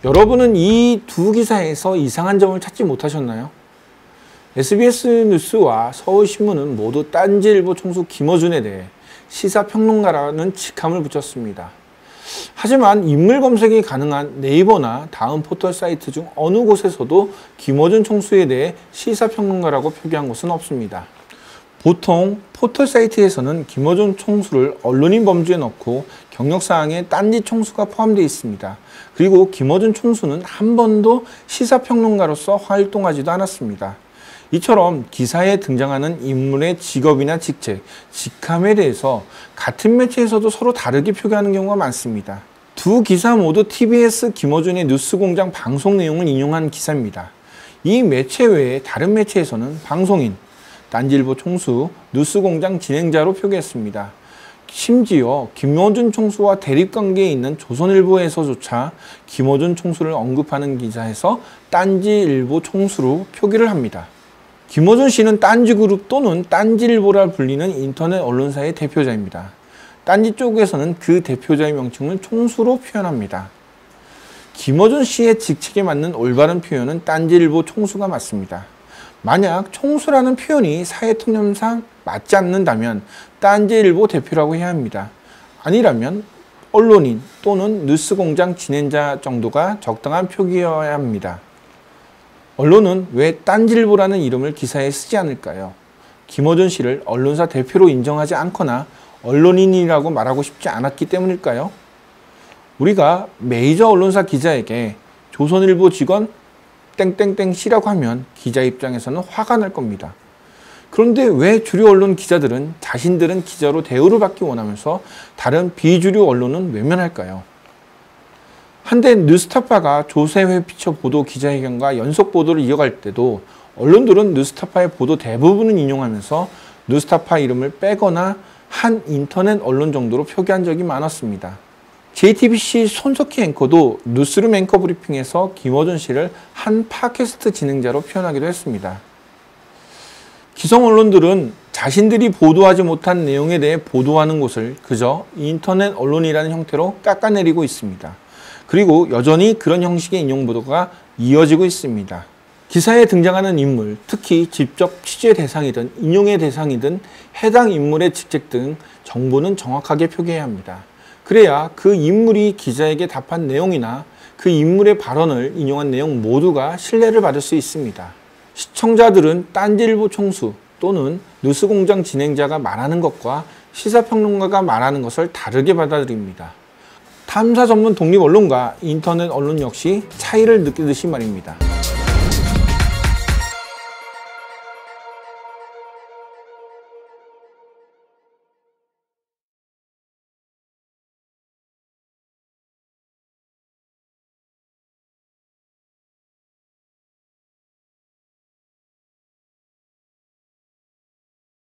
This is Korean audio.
여러분은 이 두 기사에서 이상한 점을 찾지 못하셨나요? SBS 뉴스와 서울신문은 모두 딴지일보 총수 김어준에 대해 시사평론가라는 직함을 붙였습니다. 하지만 인물 검색이 가능한 네이버나 다음 포털 사이트 중 어느 곳에서도 김어준 총수에 대해 시사평론가라고 표기한 곳은 없습니다. 보통 포털 사이트에서는 김어준 총수를 언론인 범주에 넣고 경력사항에 딴지 총수가 포함되어 있습니다. 그리고 김어준 총수는 한 번도 시사평론가로서 활동하지도 않았습니다. 이처럼 기사에 등장하는 인물의 직업이나 직책, 직함에 대해서 같은 매체에서도 서로 다르게 표기하는 경우가 많습니다. 두 기사 모두 TBS 김어준의 뉴스공장 방송 내용을 인용한 기사입니다. 이 매체 외에 다른 매체에서는 방송인, 딴지일보 총수, 뉴스공장 진행자로 표기했습니다. 심지어 김어준 총수와 대립관계에 있는 조선일보에서조차 김어준 총수를 언급하는 기사에서 딴지일보 총수로 표기를 합니다. 김어준 씨는 딴지그룹 또는 딴지일보라 불리는 인터넷 언론사의 대표자입니다. 딴지 쪽에서는 그 대표자의 명칭을 총수로 표현합니다. 김어준 씨의 직책에 맞는 올바른 표현은 딴지일보 총수가 맞습니다. 만약 총수라는 표현이 사회통념상 맞지 않는다면 딴지일보 대표라고 해야 합니다. 아니라면 언론인 또는 뉴스공장 진행자 정도가 적당한 표기여야 합니다. 언론은 왜 딴지일보라는 이름을 기사에 쓰지 않을까요? 김어준 씨를 언론사 대표로 인정하지 않거나 언론인이라고 말하고 싶지 않았기 때문일까요? 우리가 메이저 언론사 기자에게 조선일보 직원 땡땡땡 씨라고 하면 기자 입장에서는 화가 날 겁니다. 그런데 왜 주류 언론 기자들은 자신들은 기자로 대우를 받기 원하면서 다른 비주류 언론은 외면할까요? 한때 뉴스타파가 조세회 피처 보도 기자회견과 연속 보도를 이어갈 때도 언론들은 뉴스타파의 보도 대부분을 인용하면서 뉴스타파 이름을 빼거나 한 인터넷 언론 정도로 표기한 적이 많았습니다. JTBC 손석희 앵커도 뉴스룸 앵커 브리핑에서 김어준 씨를 한 팟캐스트 진행자로 표현하기도 했습니다. 기성 언론들은 자신들이 보도하지 못한 내용에 대해 보도하는 것을 그저 인터넷 언론이라는 형태로 깎아내리고 있습니다. 그리고 여전히 그런 형식의 인용 보도가 이어지고 있습니다. 기사에 등장하는 인물, 특히 직접 취재 대상이든 인용의 대상이든 해당 인물의 직책 등 정보는 정확하게 표기해야 합니다. 그래야 그 인물이 기자에게 답한 내용이나 그 인물의 발언을 인용한 내용 모두가 신뢰를 받을 수 있습니다. 시청자들은 딴지일보 총수 또는 뉴스공장 진행자가 말하는 것과 시사평론가가 말하는 것을 다르게 받아들입니다. 탐사 전문 독립 언론과 인터넷 언론 역시 차이를 느끼듯이 말입니다.